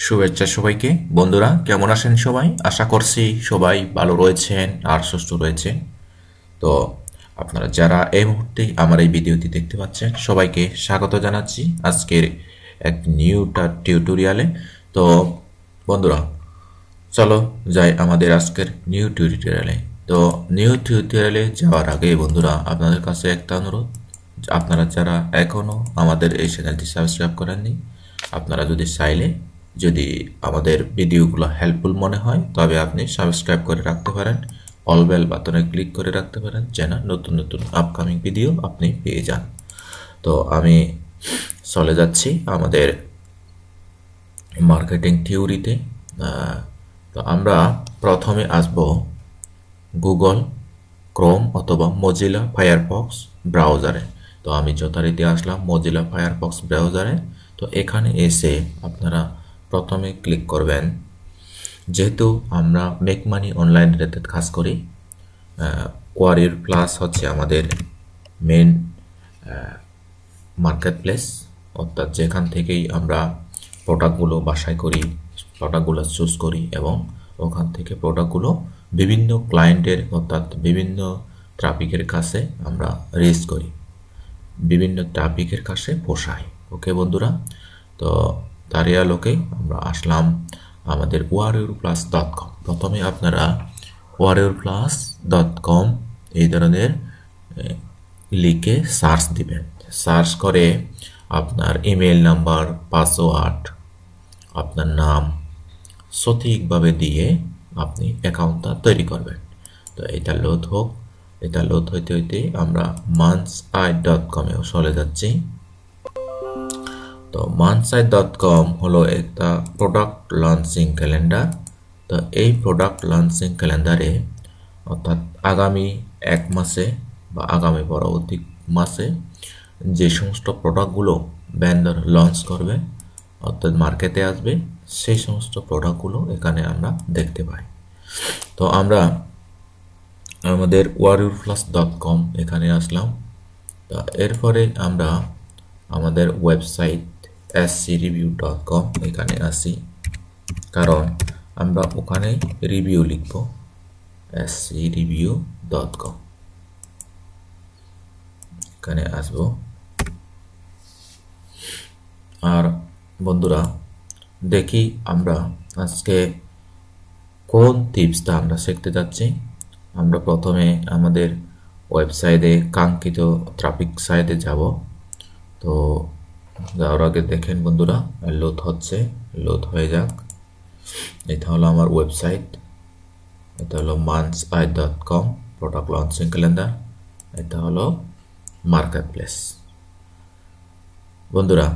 শুভেচ্ছা সবাইকে। বন্ধুরা কেমন আছেন সবাই? আশা করছি সবাই ভালো রয়েছেন আর সুস্থ রয়েছেন। তো আপনারা যারা এই মুহূর্তে আমার এই ভিডিওটি দেখতে পাচ্ছেন সবাইকে স্বাগত জানাচ্ছি আজকের এক নিউ টিউটোরিয়ালে। তো বন্ধুরা চলো যাই আমাদের আজকের নিউ টিউটোরিয়ালে। তো নিউ টিউটোরিয়ালে যাওয়ার আগে বন্ধুরা আপনাদের কাছে একটা অনুরোধ, আপনারা যারা এখনও আমাদের এই চ্যানেলটি সাবস্ক্রাইব করেননি, আপনারা যদি আমাদের ভিডিওগুলো হেল্পফুল মনে হয় তবে আপনি সাবস্ক্রাইব করে রাখতে পারেন, অল বেল বাটনে ক্লিক করে রাখতে পারেন যেন নতুন নতুন আপকামিং ভিডিও আপনি পেয়ে যান। তো আমি চলে যাচ্ছি আমাদের মার্কেটিং থিওরিতে। তো আমরা প্রথমে আসব গুগল ক্রোম অথবা মজিলা ফায়ারফক্স ব্রাউজারে। তো আমি যথারীতি আসলাম মজিলা ফায়ারফক্স ব্রাউজারে। তো এখানে এসে আপনারা প্রথমে ক্লিক করবেন, যেহেতু আমরা মেক মানি অনলাইন রিলেটেড কাজ করি, কোয়ারির প্লাস হচ্ছে আমাদের মেন মার্কেট প্লেস, অর্থাৎ যেখান থেকেই আমরা প্রোডাক্টগুলো বাছাই করি, প্রোডাক্টগুলো চুজ করি এবং ওখান থেকে প্রোডাক্টগুলো বিভিন্ন ক্লায়েন্টের অর্থাৎ বিভিন্ন ট্রাফিকের কাছে আমরা রিচ করি, বিভিন্ন ট্রাফিকের কাছে পোষাই। ওকে বন্ধুরা, তো তারই আলোকে আমরা আসলাম আমাদের warriorplus.com। প্রথমে আপনারা warriorplus.com এই ধরনের লিখে সার্চ দিবেন। সার্চ করে আপনার ইমেল নাম্বার, পাসওয়ার্ড, আপনার নাম সঠিকভাবে দিয়ে আপনি অ্যাকাউন্টটা তৈরি করবেন। তো এটা লোড হোক, এটা লোড হইতে হইতে আমরা mansai.com-এও চলে যাচ্ছি। তো mansai.com হলো একটা প্রোডাক্ট লঞ্চিং ক্যালেন্ডার। তো এই প্রোডাক্ট লঞ্চিং ক্যালেন্ডারে অর্থাৎ আগামী এক মাসে বা আগামী পরবর্তী মাসে যে সমস্ত প্রোডাক্টগুলো ভেন্ডর লঞ্চ করবে অর্থাৎ মার্কেটে আসবে, সেই সমস্ত প্রোডাক্টগুলো এখানে আমরা দেখতে পাই। তো আমরা আমাদের warriorplus.com এখানে আসলাম। তো এরপরে আমরা আমাদের ওয়েবসাইট screview.com এখানে আসি, কারণ আমরা ওখানে রিভিউ লিখব screview.com এখানে আসবো। আর বন্ধুরা দেখি আমরা আজকে কোন টিপসটা আমরা শিখতে যাচ্ছি। আমরা প্রথমে আমাদের ওয়েবসাইটে কাঙ্ক্ষিত ট্রাফিক সাইটে যাব। তো যাওয়ার আগে দেখেন বন্ধুরা লোড হচ্ছে, লোড হয়ে যাক। এটা হলো আমার ওয়েবসাইট, এটা হলো mansai.com প্রোডাক্ট লঞ্চিং ক্যালেন্ডার, এটা হলো মার্কেট প্লেস। বন্ধুরা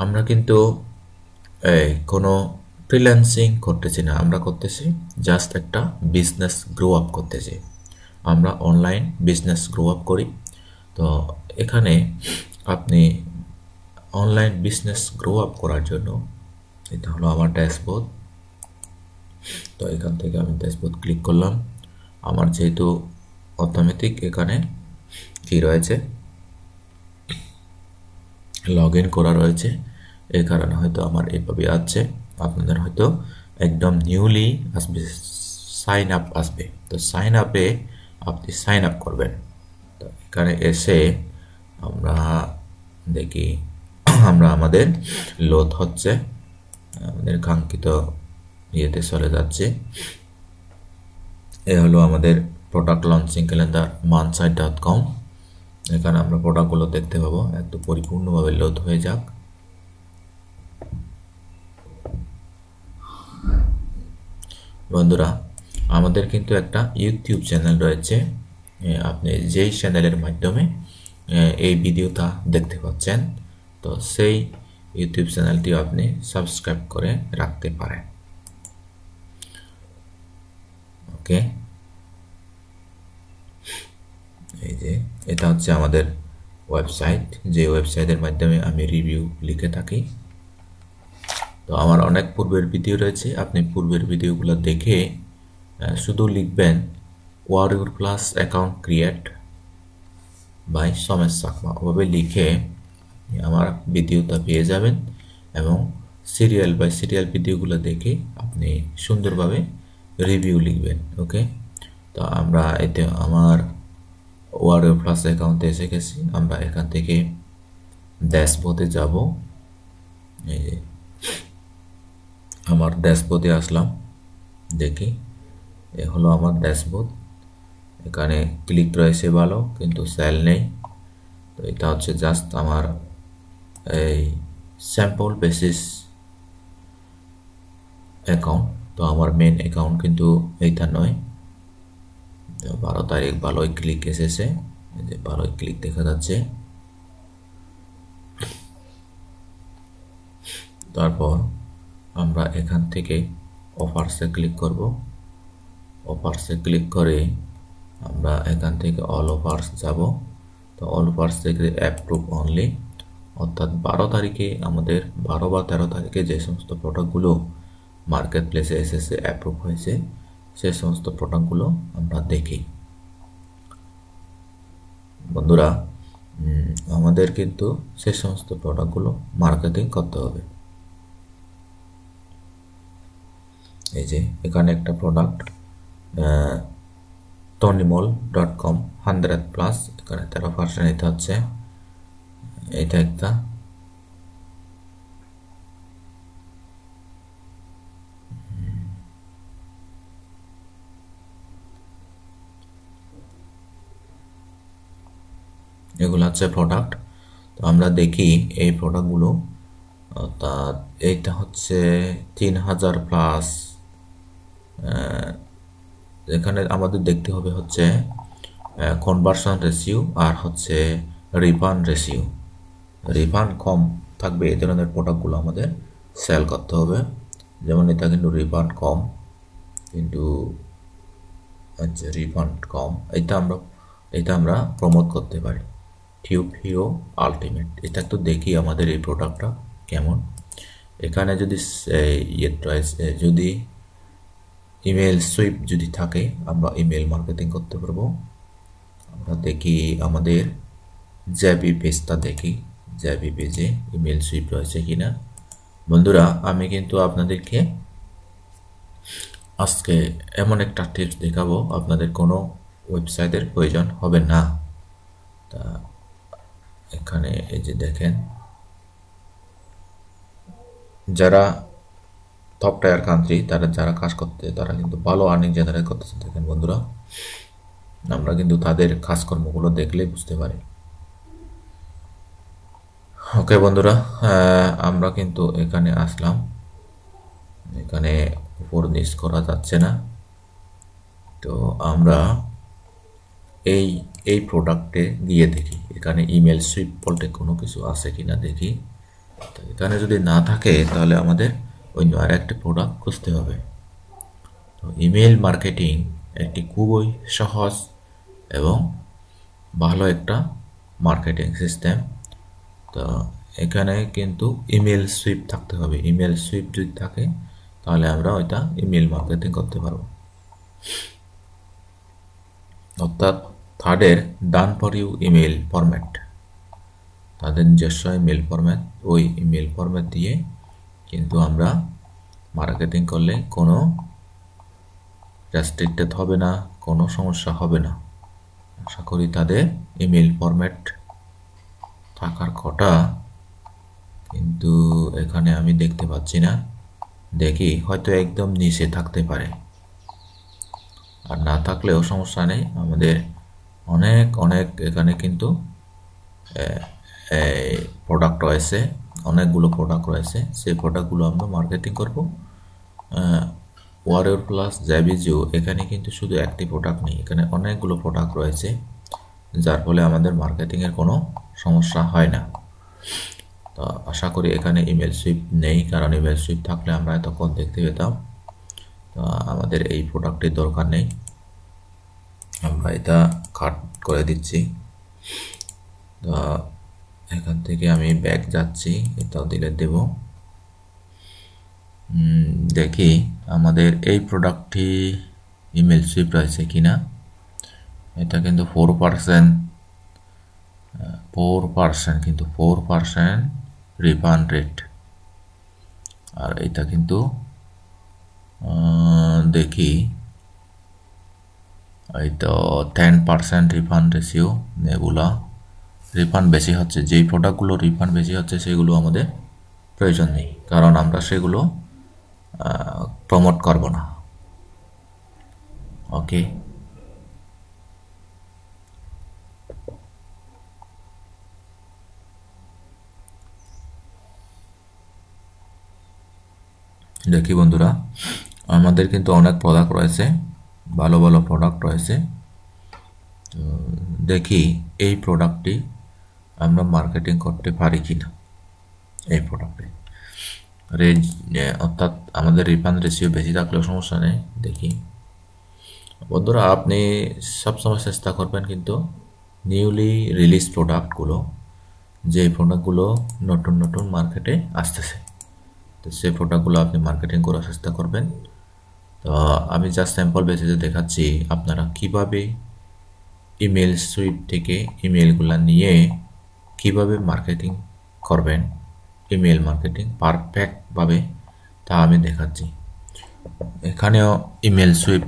আমরা কিন্তু কোনো ফ্রিল্যান্সিং করতেছি না, আমরা করতেছি জাস্ট একটা বিজনেস গ্রো আপ করতেছি। আমরা অনলাইন বিজনেস গ্রো আপ করি। তো এখানে আপনি অনলাইন বিজনেস গ্রো আপ করার জন্য এটা হলো আমার ড্যাশবোর্ড। তো এখান থেকে আমি ড্যাশবোর্ড ক্লিক করলাম। আমার যেহেতু অটোমেটিক এখানে কি রয়েছে, লগ ইন করা রয়েছে, এই কারণে হয়তো আমার এইভাবে আসছে। আপনাদের হয়তো একদম নিউলি আসবে, সাইন আপ আসবে। তো সাইন আপে আপনি সাইন আপ করবেন। তো এখানে এসে আমরা দেখি আমরা আমাদের লোড হচ্ছে, আমাদের কাঙ্ক্ষিত ইয়েতে চলে যাচ্ছে। এ হলো আমাদের প্রোডাক্ট লঞ্চিং ক্যালেন্ডার mansai.com। এখানে আমরা প্রোডাক্টগুলো দেখতে পাবো। একটু পরিপূর্ণভাবে লোড হয়ে যাক। বন্ধুরা আমাদের কিন্তু একটা ইউটিউব চ্যানেল রয়েছে, আপনি যেই চ্যানেলের মাধ্যমে এই ভিডিওটা দেখতে পাচ্ছেন, তো সেই ইউটিউব চ্যানেলটি আপনি সাবস্ক্রাইব করে রাখতে পারেন। ওকে, এই যে এটা হচ্ছে আমাদের ওয়েবসাইট, যে ওয়েবসাইটের মাধ্যমে আমি রিভিউ লিখে থাকি। তো আমার অনেক পূর্বের ভিডিও রয়েছে, আপনি পূর্বের ভিডিওগুলো দেখে শুধু লিখবেন warriorplus account create by Somesh Chakma, ওভাবে লিখে আমার ভিডিওটা পেয়ে যাবেন এবং সিরিয়াল বাই সিরিয়াল ভিডিওগুলো দেখে আপনি সুন্দরভাবে রিভিউ লিখবেন। ওকে, তো আমরা এতে আমার ওয়ারিয়র প্লাস অ্যাকাউন্টে এসে গেছি। আমরা এখান থেকে ড্যাশবোর্ডে যাব। এই যে আমার ড্যাশবোর্ডে আসলাম, দেখি এ হলো আমার ড্যাশবোর্ড। এখানে ক্লিক রয়েছে ভালো, কিন্তু সেল নেই। তো এটা হচ্ছে জাস্ট আমার এই স্যাম্পল বেসিস অ্যাকাউন্ট। তো আমার মেন অ্যাকাউন্ট কিন্তু এইটা নয়। 12 তারিখ ভালোই ক্লিক এসেছে, এই যে ভালোই ক্লিক দেখা যাচ্ছে। তারপর আমরা এখান থেকে অফার্সে ক্লিক করব। অফার্সে ক্লিক করে আমরা এখান থেকে অল অফার্স যাব। তো অল অফার্স থেকে অ্যাপ্রুভ অনলি, অর্থাৎ 12 তারিখে আমাদের 12 বা 13 তারিখে যে সমস্ত প্রোডাক্টগুলো মার্কেট প্লেসে এসেছে অ্যাপ্রুভ হয়েছে, সে সমস্ত প্রোডাক্টগুলো আমরা দেখি। বন্ধুরা, আমাদের কিন্তু সে সমস্ত প্রোডাক্টগুলো মার্কেটিং করতে হবে। এই যে এখানে একটা প্রোডাক্ট tonimol.com 100+, এখানে 13%, এটা হচ্ছে এটা একটা। এগুলো হচ্ছে প্রোডাক্ট। তো আমরা দেখি এই প্রোডাক্টগুলো, অর্থাৎ এইটা হচ্ছে 3000+। এখানে আমাদের দেখতে হবে হচ্ছে কনভার্সন রেশিও আর হচ্ছে রিফান্ড রেশিও। রিফান্ড কম থাকবে এই ধরনের প্রোডাক্টগুলো আমাদের সেল করতে হবে। যেমন এটা কিন্তু রিফান্ড কম, কিন্তু আচ্ছা রিফান্ড কম, এটা আমরা প্রমোট করতে পারি। টিউব হিরো আলটিমেট, এটা একটু দেখি আমাদের এই প্রোডাক্টটা কেমন। এখানে যদি যদি ইমেল সুইপ যদি থাকে, আমরা ইমেল মার্কেটিং করতে পারবো। আমরা দেখি আমাদের জ্যাবি পেজটা দেখি, জ্যাবি পেজে ইমেল সুইপ রয়েছে কিনা। বন্ধুরা, আমি কিন্তু আপনাদেরকে আজকে এমন একটা টিপস দেখাবো, আপনাদের কোনো ওয়েবসাইটের প্রয়োজন হবে না। তা এখানে এই যে দেখেন, যারা টপ টায়ার কান্ট্রি যারা কাজ করতে, তারা কিন্তু ভালো আর্নিং জেনারেট করতেছে। দেখেন বন্ধুরা, আমরা কিন্তু তাদের কাজকর্মগুলো দেখলেই বুঝতে পারি। ওকে বন্ধুরা, আমরা কিন্তু এখানে আসলাম। এখানে উপর নিচ করা যাচ্ছে না। তো আমরা এই প্রোডাক্টে গিয়ে দেখি এখানে ইমেল সুইপ বলতে কোনো কিছু আছে কিনা দেখি। তো এখানে যদি না থাকে তাহলে আমাদের অন্য আর একটা প্রোডাক্ট খুঁজতে হবে। তো ইমেল মার্কেটিং একটি খুবই সহজ এবং ভালো একটা মার্কেটিং সিস্টেম। তো এখানে কিন্তু ইমেল সুইপ থাকতে হবে। ইমেল সুইপ যদি থাকে তাহলে আমরা ওইটা ইমেল মার্কেটিং করতে পারবো। অর্থাৎ তাদের done for you email format, তাদের নিজস্ব ইমেল ফরম্যাট, ওই ইমেল ফরম্যাট দিয়ে কিন্তু আমরা মার্কেটিং করলে কোনো রেস্ট্রিক্টেড হবে না, কোনো সমস্যা হবে না। আশা করি তাদের ইমেল ফরম্যাট থাকার কথা, কিন্তু এখানে আমি দেখতে পাচ্ছি না। দেখি হয়তো একদম নিচে থাকতে পারে, আর না থাকলেও সমস্যা নেই। আমাদের অনেক এখানে কিন্তু প্রোডাক্ট রয়েছে, অনেকগুলো প্রোডাক্ট রয়েছে। সেই প্রোডাক্টগুলো আমরা মার্কেটিং করব। ওয়ারিয়র প্লাস জ্যাবিজিও, এখানে কিন্তু শুধু একটি প্রোডাক্ট নেই, এখানে অনেকগুলো প্রোডাক্ট রয়েছে, যার ফলে আমাদের মার্কেটিংয়ের কোনো সমস্যা হয় না। তো আশা করি এখানে ইমেল সুইপ নেই, কারণ ইমেল সুইপ থাকলে আমরা এতক্ষণ দেখতে পেতাম। তো আমাদের এই প্রোডাক্টের দরকার নেই, আমরা এটা কাট করে দিচ্ছি। তো এখান থেকে আমি ব্যাক যাচ্ছি, এটাও ডিলিট দেব। দেখি আমাদের এই প্রোডাক্টটি ইমেল সুইপ রয়েছে কিনা। এটা কিন্তু 4%, কিন্তু 4% রিফান্ড রেট। আর এটা কিন্তু দেখি এই তো 10% রিফান্ড রেশিও, এগুলা রিফান্ড বেশি হচ্ছে। যেই প্রোডাক্টগুলো রিফান্ড বেশি হচ্ছে সেগুলো আমাদের প্রয়োজন নেই, কারণ আমরা সেগুলো প্রমোট করব না। ওকে, দেখি বন্ধুরা, আমাদের কিন্তু অনেক প্রোডাক্ট রয়েছে, ভালো ভালো প্রোডাক্ট রয়েছে। তো দেখি এই প্রোডাক্টটি আমরা মার্কেটিং করতে পারি কিনা। এই প্রোডাক্টে অর্থাৎ আমাদের রিফান্ড রেশিও বেশি থাকলেও সমস্যা নেই। দেখি বন্ধুরা, আপনি সবসময় চেষ্টা করবেন কিন্তু নিউলি রিলিজ প্রোডাক্টগুলো, যে প্রোডাক্টগুলো নতুন নতুন মার্কেটে আসতেছে, তো সেই প্রোডাক্টগুলো আপনি মার্কেটিং করার চেষ্টা করবেন। তো আমি জাস্ট স্যাম্পল বেসিসে দেখাচ্ছি আপনারা কিভাবে ইমেল সুইপ থেকে ইমেলগুলো নিয়ে কিভাবে মার্কেটিং করবেন, ইমেল মার্কেটিং পারফেক্টভাবে, তা আমি দেখাচ্ছি। এখানেও ইমেল সুইপ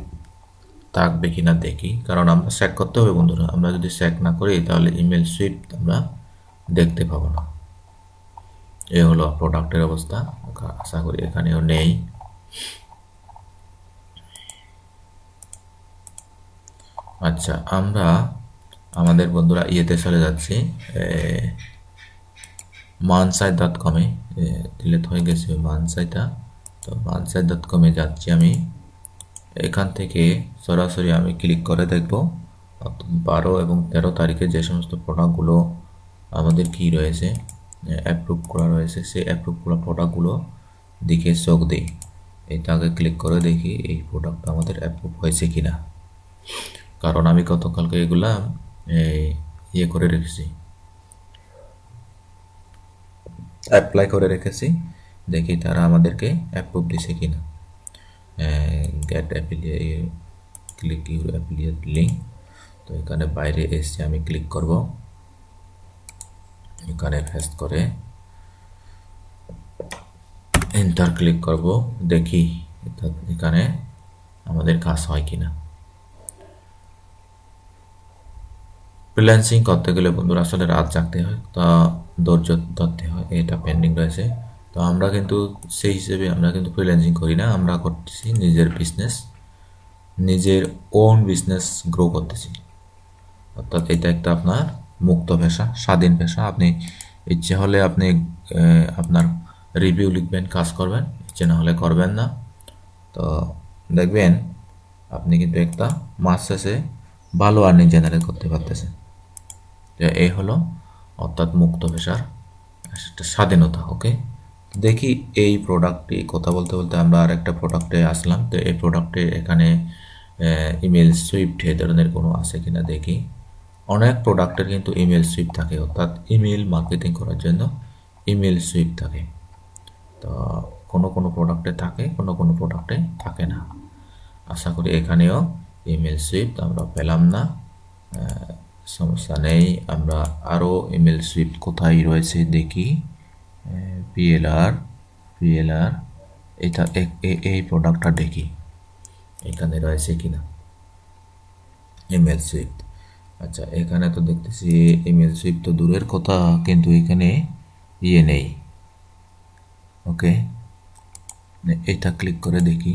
থাকবে কিনা দেখি, কারণ আমরা চেক করতে হবে বন্ধুরা। আমরা যদি চেক না করি তাহলে ইমেল সুইপ আমরা দেখতে পাবো না। এ হলো প্রোডাক্টের অবস্থা, আশা করি এখানেও নেই। আচ্ছা, আমরা আমাদের বন্ধুরা ইয়েতে চলে যাচ্ছি, mansai.com-এ ডিলিট হয়ে গেছে মানসাইটা। তো mansai.com-এ যাচ্ছি আমি। এখান থেকে সরাসরি আমি ক্লিক করে দেখব 12 এবং 13 তারিখে যে সমস্ত প্রোডাক্টগুলো আমাদের কি রয়েছে, অ্যাপ্রুভ করা রয়েছে, সেই অ্যাপ্রুভ করা প্রোডাক্টগুলো দিকে চোখ দিই। এটাকে ক্লিক করে দেখি এই প্রোডাক্টটা আমাদের অ্যাপ্রুভ হয়েছে কিনা, কারণ আমি গতকালকে এগুলা ইয়ে করে রেখেছি, অ্যাপ্লাই করে রেখেছি। দেখি তারা আমাদেরকে অ্যাপ্রুভ দিছে কিনা। Get affiliate, click your affiliate link. তো এখানে বাইরে এসে আমি ক্লিক করব, এখানে পেস্ট করে এন্টার ক্লিক করব। দেখি এখানে আমাদের কাজ হয় কিনা। ফ্রিল্যান্সিং করতে গেলে বন্ধুরা আসলে রাত জাগতে হয়, তা ধৈর্য ধরতে হয়। এটা পেন্ডিং রয়েছে, তো আমরা কিন্তু সেই হিসেবে আমরা কিন্তু ফ্রিল্যান্সিং করি না, আমরা করতেছি নিজের বিজনেস, নিজের ওন বিজনেস গ্রো করতেছি। অর্থাৎ এটা একটা আপনার মুক্ত পেশা, স্বাধীন পেশা। আপনি ইচ্ছে হলে আপনি আপনার রিভিউ লিখবেন, কাজ করবেন, ইচ্ছে না হলে করবেন না। তো দেখবেন আপনি কিন্তু একটা মাস শেষে ভালো আর্নিং জেনারেট করতে পারতেছেন। এই হলো অর্থাৎ মুক্ত পেশার একটা স্বাধীনতা। ওকে, দেখি এই প্রোডাক্টটি কথা বলতে বলতে আমরা আর একটা প্রোডাক্টে আসলাম। তো এই প্রোডাক্টে এখানে ইমেল সুইফট এ ধরনের কোনো আছে কিনা দেখি। অনেক প্রোডাক্টের কিন্তু ইমেল সুইফট থাকে, অর্থাৎ ইমেল মার্কেটিং করার জন্য ইমেল সুইফট থাকে। তো কোনো কোনো প্রোডাক্টে থাকে, কোনো কোনো প্রোডাক্টে থাকে না। আশা করি এখানেও ইমেল সুইফট আমরা পেলাম না, সমস্যা নেই। আমরা আরও ইমেল সুইফট কোথায় রয়েছে দেখি। পিএলআর এটা এই প্রোডাক্টটা দেখি এখানে রয়েছে কিনা ইমেল সুইফট। আচ্ছা, এখানে তো দেখতেছি ইমেল সুইফট তো দূরের কথা, কিন্তু এখানে ইয়ে নেই। ওকে, এটা ক্লিক করে দেখি।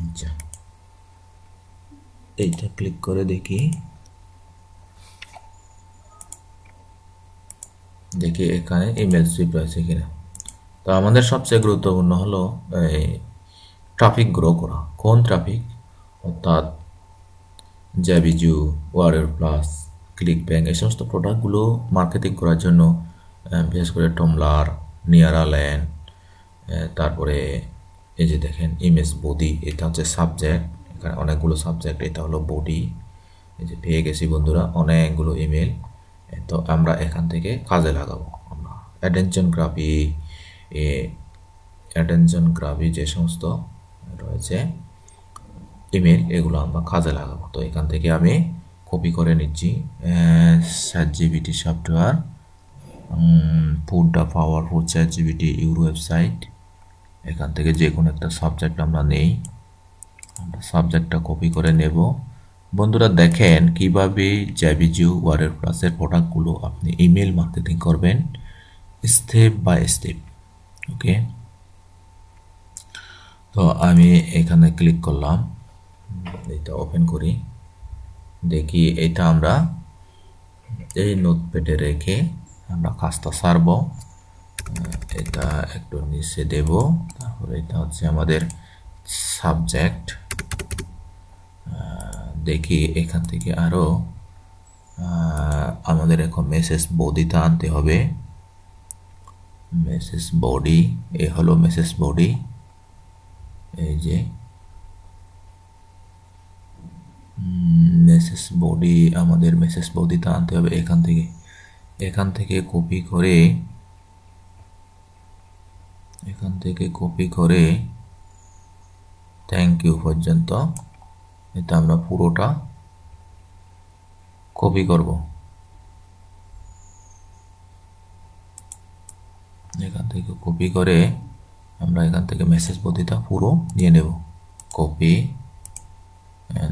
আচ্ছা, এইটা ক্লিক করে দেখি এখানে ইমেল সুইপ রয়েছে কিনা। তো আমাদের সবচেয়ে গুরুত্বপূর্ণ হলো ট্রাফিক গ্রো করা। কোন ট্রাফিক? অর্থাৎ জ্যাবিজু, ওয়ারিয়র প্লাস, ক্লিক ব্যাংক, এই সমস্ত প্রোডাক্টগুলো মার্কেটিং করার জন্য বিশেষ করে টমলার, নিয়ারা ল্যান্ড, তারপরে এই যে দেখেন ইমেজ বডি, এটা হচ্ছে সাবজেক্ট, এখানে অনেকগুলো সাবজেক্ট, এটা হলো বডি। এই যে পেয়ে গেছি বন্ধুরা অনেকগুলো ইমেল। তো আমরা এখান থেকে কাজে লাগাবো। আমরা অ্যাটেনশন গ্রাফি যে সমস্ত রয়েছে ইমেল, এগুলো আমরা কাজে লাগাবো। তো এখান থেকে আমি কপি করে নিচ্ছি, ChatGPT software put the power for ChatGPT your website. এখান থেকে যে কোনো একটা সাবজেক্ট আমরা নেই, আমরা সাবজেক্টটা কপি করে নেব। বন্ধুরা দেখেন কিভাবে জ্যাভিজু ওয়ার্ডপ্রেসের প্রোডাক্টগুলো আপনি ইমেল মার্কেটিং করবেন স্টেপ বাই স্টেপ। ওকে, তো আমি এখানে ক্লিক করলাম, এটা ওপেন করি, দেখি এটা আমরা এই নোটপ্যাডে রেখে আমরা কাজটা সারবো। এটা একটু নিচে দেব, তারপরে এটা হচ্ছে আমাদের সাবজেক্ট। দেখি এখান থেকে আরো আমাদের এখন মেসেজ বডিটা আনতে হবে। মেসেজ বডি, এ হলো মেসেজ বডি, এই যে মেসেজ বডি, আমাদের মেসেজ বডিটা আনতে হবে এখান থেকে কপি করে থ্যাংক ইউ পর্যন্ত এটা আমরা পুরোটা কপি করব। এখান থেকে কপি করে আমরা এখান থেকে মেসেজ বডিটা পুরো নিয়ে নেব, কপি।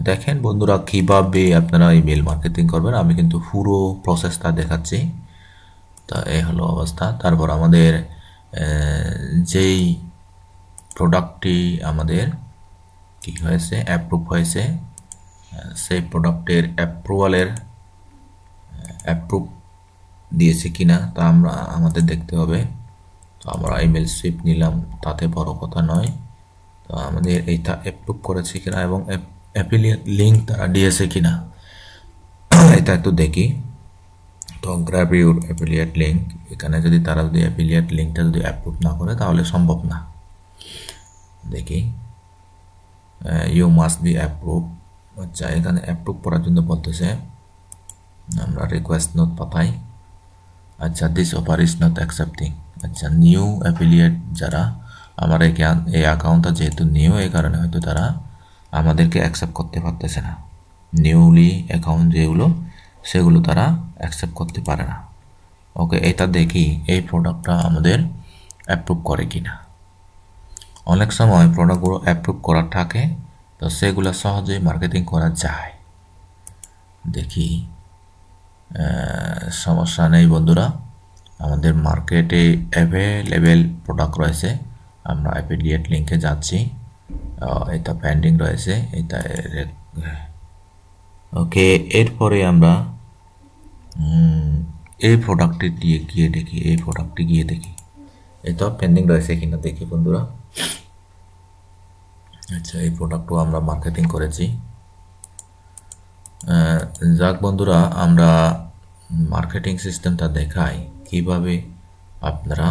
দেখেন বন্ধুরা কিভাবে আপনারা ইমেল মার্কেটিং করবেন, আমি কিন্তু পুরো প্রসেসটা দেখাচ্ছি। তো এই হলো অবস্থা। তারপর আমাদের যেই প্রোডাক্টটি আমাদের কি হয়েছে, অ্যাপ্রুভ হয়েছে, সেই প্রোডাক্টের অ্যাপ্রুভ দিয়েছে কিনা তা আমাদের দেখতে হবে। তো আমরা ইমেল সুইপ নিলাম, তাতে বড় কথা নয়। তো আমাদের এইটা অ্যাপ্রুভ করেছে কিনা এবং অ্যাফিলিয়েট লিঙ্ক তারা দিয়েছে কিনা এটা একটু দেখি। তো গ্র্যাব ইউর অ্যাফিলিয়েট লিঙ্ক, এখানে যদি তারা যদি অ্যাফিলিয়েট লিঙ্কটা যদি অ্যাপ্রুভ না করে তাহলে সম্ভব না। দেখি, ইউ মাস্ট বি অ্যাপ্রুভ। আচ্ছা, এখানে অ্যাপ্রুভ করার জন্য বলতেছে, আমরা রিকোয়েস্ট নোট পাঠাই। আচ্ছা, this offer is not accepting. আচ্ছা, নিউ অ্যাফিলিয়েট যারা, আমার এই অ্যাকাউন্টটা যেহেতু নিউ, এই কারণে হয়তো তারা আমাদেরকে অ্যাকসেপ্ট করতে পারতেছে না। নিউলি অ্যাকাউন্ট যেগুলো সেগুলো তারা অ্যাকসেপ্ট করতে পারে না। ওকে, এটা দেখি এই প্রোডাক্টটা আমাদের অ্যাপ্রুভ করে কিনা। অনেক সময় প্রোডাক্টগুলো অ্যাপ্রুভ করা থাকে, তো সেগুলো সহজেই মার্কেটিং করা যায়। দেখি, সমস্যা নেই বন্ধুরা, আমাদের মার্কেটে অ্যাভেলেবেল প্রোডাক্ট রয়েছে। আমরা অ্যাফিলিয়েট লিঙ্কে যাচ্ছি, এটা পেন্ডিং রয়েছে, এটা ওকে। এরপরে আমরা এই প্রোডাক্টটি গিয়ে দেখি এটা পেন্ডিং রয়েছে কিনা, দেখি বন্ধুরা। আচ্ছা, এই প্রোডাক্টও আমরা মার্কেটিং করেছি। যাক বন্ধুরা, আমরা মার্কেটিং সিস্টেমটা দেখাই কিভাবে আপনারা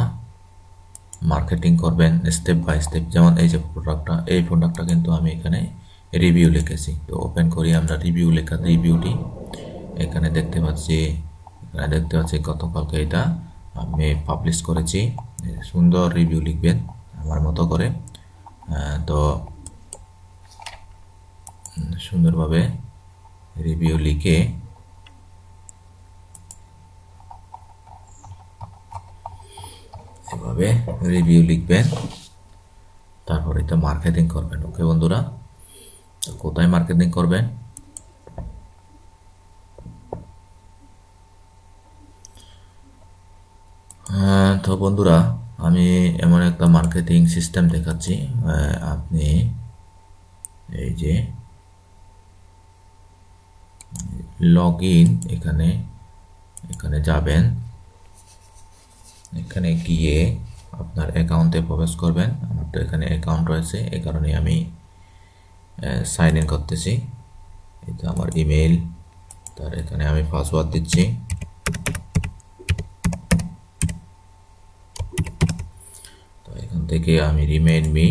মার্কেটিং করবেন স্টেপ বাই স্টেপ। যেমন এই যে প্রোডাক্টটা কিন্তু আমি এখানে রিভিউ লিখেছি। তো ওপেন করি, আমরা রিভিউটি এখানে দেখতে পাচ্ছি। গতকালকে এটা আমি পাবলিশ করেছি। সুন্দর রিভিউ লিখবেন আমার মতো করে। তো সুন্দরভাবে রিভিউ লিখে এভাবে রিভিউ লিখবেন, তারপর এটা মার্কেটিং করবেন। ওকে বন্ধুরা, কোথায় মার্কেটিং করবেন? তো বন্ধুরা, আমি এমন একটা মার্কেটিং সিস্টেম দেখাচ্ছি। আপনি এই যে লগ ইন, এখানে যাবেন, এখানে গিয়ে আপনার অ্যাকাউন্টে প্রবেশ করবেন। আমার তো এখানে অ্যাকাউন্ট রয়েছে, এই কারণে আমি সাইন ইন করতেছি। এটা আমার ইমেল, তার এখানে আমি পাসওয়ার্ড দিচ্ছি। তো এখান থেকে আমি রিমেইন মি,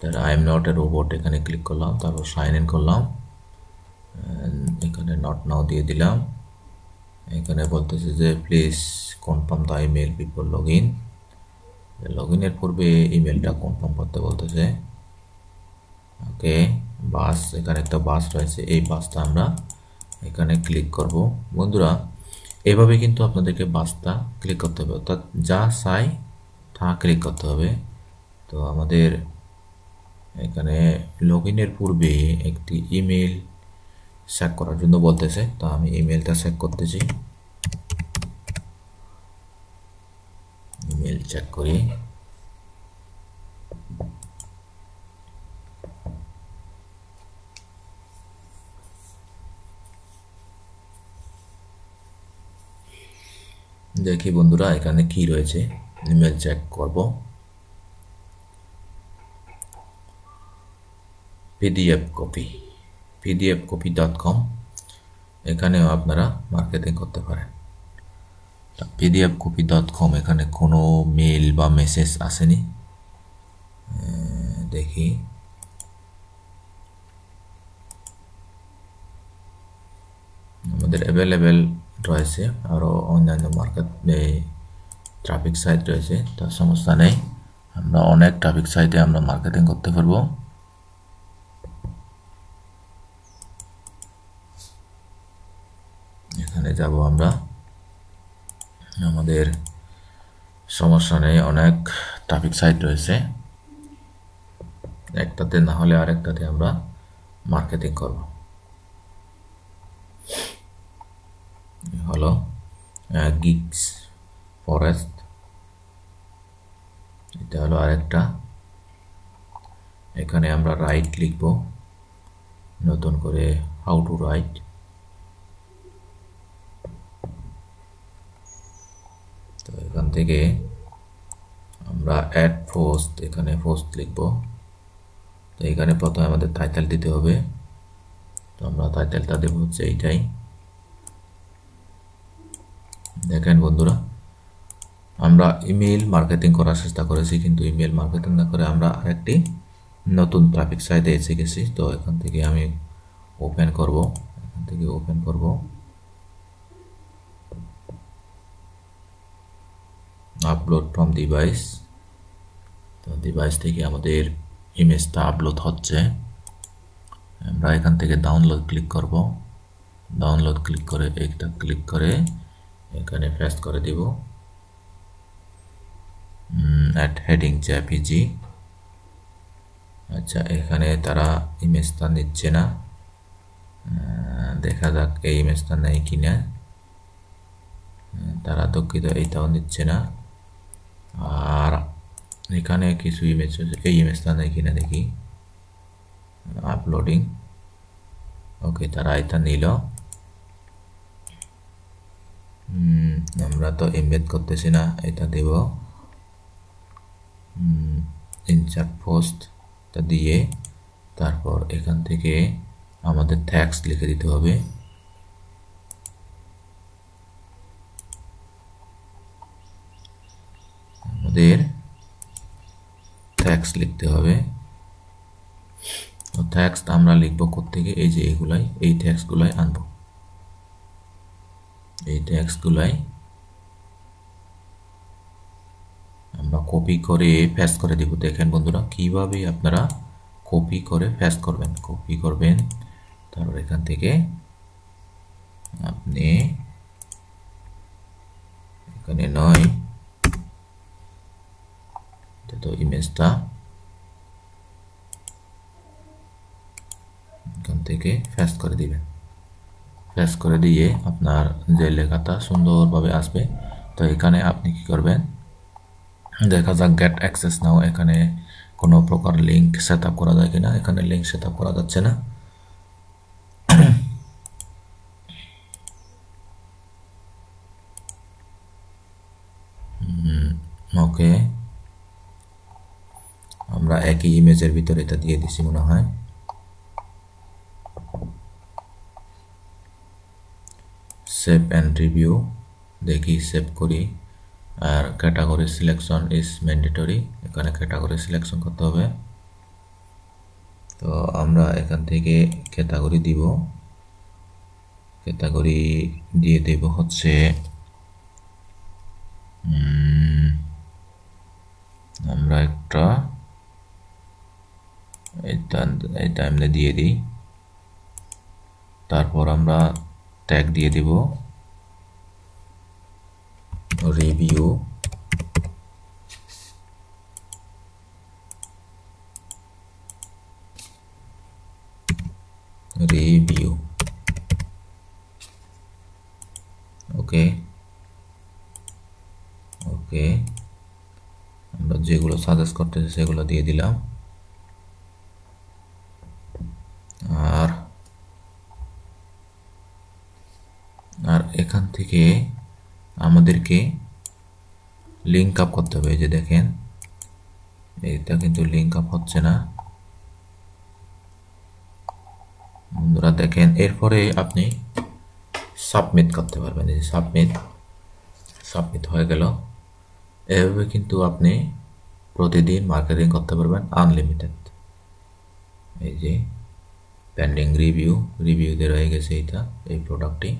তার I am not a robot এখানে ক্লিক করলাম, তারপর সাইন ইন করলাম। এখানে নট নাও দিয়ে দিলাম। এখানে বলতেছে যে please confirm the email before log in. Log ইনের পূর্বে ইমেলটা কনফার্ম করতে বলতেছে। ওকে, বাস, এখানে একটা বাস রয়েছে, এই বাসটা আমরা এখানে ক্লিক করব। বন্ধুরা, এভাবে কিন্তু আপনাদেরকে বাসটা ক্লিক করতে হবে, অর্থাৎ যা চাই তা ক্লিক করতে হবে। তো আমাদের এখানে লগ ইনের পূর্বে একটি ইমেল চেক করার জন্য বলতেছে, তো আমি ইমেলটা চেক করতেছি। ইমেল চেক করি। দেখি বন্ধুরা এখানে কি রয়েছে, ইমেল চেক করব। pdfcopy.com, এখানেও আপনারা মার্কেটিং করতে পারেন। pdfcopy.com, এখানে কোনো মেল বা মেসেজ আসেনি, দেখি। আমাদের অ্যাভেলেবেল রয়েছে আরও অন্যান্য মার্কেট ট্রাফিক সাইট রয়েছে, তার সমস্যা নেই। আমরা অনেক ট্রাফিক সাইটে আমরা মার্কেটিং করতে পারবো। এখানে যাব আমরা, আমাদের সমস্যা নেই, অনেক ট্রাফিক সাইট রয়েছে, একটাতে না হলে আরেকটাতে আমরা মার্কেটিং করব। হলো গিগস ফরেস্ট, এটা হলো আরেকটা। এখানে আমরা রাইট লিখব, নতুন করে হাউ টু রাইট। তো এখান থেকে আমরা অ্যাড পোস্ট, এখানে পোস্ট লিখব। তো এখানে প্রথমে আমাদের টাইটেল দিতে হবে, তো আমরা টাইটেলটা দেব হচ্ছে এইটাই। দেখেন বন্ধুরা, আমরা ইমেল মার্কেটিং করার চেষ্টা করেছি, কিন্তু ইমেল মার্কেটিং না করে আমরা আরেকটি নতুন ট্রাফিক সাইটে এসে গেছি। তো এখান থেকে আমি ওপেন করব, এখান থেকে ওপেন করব। আপলোড ফ্রম ডিভাইস, তো ডিভাইস থেকে আমাদের ইমেজটা আপলোড হচ্ছে। আমরা এখান থেকে ডাউনলোড ক্লিক করব, ডাউনলোড ক্লিক করে একটা ক্লিক করে এখানে পেস্ট করে দিব। অ্যাড হেডিং জেপিজি, আচ্ছা এখানে তারা ইমেজটা নিচ্ছে না, দেখা যাক এই ইমেজটা নেই কিনা। তারা দুঃখিত, এইটাও নিচ্ছে না। আর এখানে কিছু ইমেজ, এই ইমেজটা নেই কিনা দেখি। আপলোডিং, ওকে তারা এটা নিল। আমরা তো এমবেড করতেছি না, এটা দেব। ইনসার্ট পোস্টটা দিয়ে তারপর এখান থেকে আমাদের ট্যাক্স লিখে দিতে হবে। আমাদের ট্যাক্স লিখতে হবে। তো ট্যাক্স আমরা লিখবো কোত্থেকে, এই যে এগুলাই, এই ট্যাক্সগুলাই আনবো, এই ট্যাক্সগুলাই আমরা কপি করে পেস্ট করে দিব। দেখেন বন্ধুরা কিভাবে আপনারা কপি করে পেস্ট করবেন, কপি করবেন, তারপর এখান থেকে আপনি এখানে নয়, তো ইমেজটা এখান থেকে পেস্ট করে দিবেন। পেস্ট করে দিয়ে আপনার যে লেখাটা সুন্দরভাবে আসবে। তো এখানে আপনি কি করবেন, দেখা যাক গেট অ্যাক্সেস নাও, এখানে কোনো প্রকার লিঙ্ক সেট আপ করা যায় কিনা। এখানে লিঙ্ক সেট আপ করা যাচ্ছে না। ওকে, আমরা একই ইমেজের ভিতরে এটা দিয়ে দিছি মনে হয়। সেভ অ্যান্ড রিভিউ, দেখি সেভ করি। আর ক্যাটাগরি সিলেকশন ইজ ম্যান্ডেটরি, এখানে ক্যাটাগরি সিলেকশন করতে হবে। তো আমরা এখান থেকে ক্যাটাগরি দিব, ক্যাটাগরি দিয়ে দেব হচ্ছে আমরা একটা এটা আমরা দিয়ে দিই। তারপর আমরা ট্যাগ দিয়ে দেব, রিভিউ রিভিউ ওকে ওকে আমরা যেগুলো সাজেস্ট করতেছি সেগুলো দিয়ে দিলাম। আর আর এখান থেকে আমাদেরকে লিঙ্ক আপ করতে হবে। এই যে দেখেন এটা কিন্তু লিঙ্ক আপ হচ্ছে না বন্ধুরা, দেখেন। এরপরে আপনি সাবমিট করতে পারবেন। এই যে সাবমিট হয়ে গেল। এভাবে কিন্তু আপনি প্রতিদিন মার্কেটিং করতে পারবেন আনলিমিটেড। এই যে পেন্ডিং রিভিউতে রয়ে গেছে এই প্রোডাক্টটি।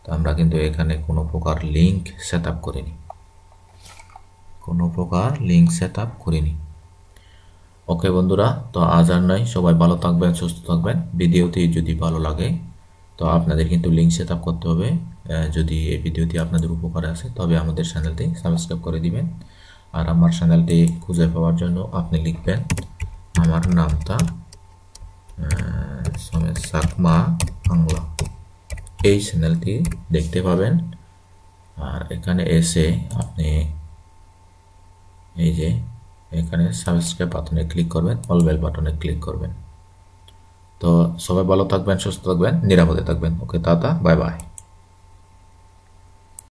তো আমরা কিন্তু এখানে কোনো প্রকার লিঙ্ক সেট আপ করিনি। ওকে বন্ধুরা, তো আজ আর নয়, সবাই ভালো থাকবেন, সুস্থ থাকবেন। ভিডিওটি যদি ভালো লাগে তো আপনাদের কিন্তু লিঙ্ক সেট আপ করতে হবে। যদি এই ভিডিওটি আপনাদের উপকারে আসে তবে আমাদের চ্যানেলটি সাবস্ক্রাইব করে দিবেন। আর আমার চ্যানেলটি খুঁজে পাওয়ার জন্য আপনি লিখবেন আমার নামটা চাকমা বাংলা, এই চ্যানেলটি দেখতে পাবেন। আর এখানে এসে আপনি এই যে এখানে সাবস্ক্রাইব বাটনে ক্লিক করবেন, অল বেল বাটনে ক্লিক করবেন। তো সবাই ভালো থাকবেন, সুস্থ থাকবেন, নিরাপদে থাকবেন। ওকে, টাটা, বাই বাই।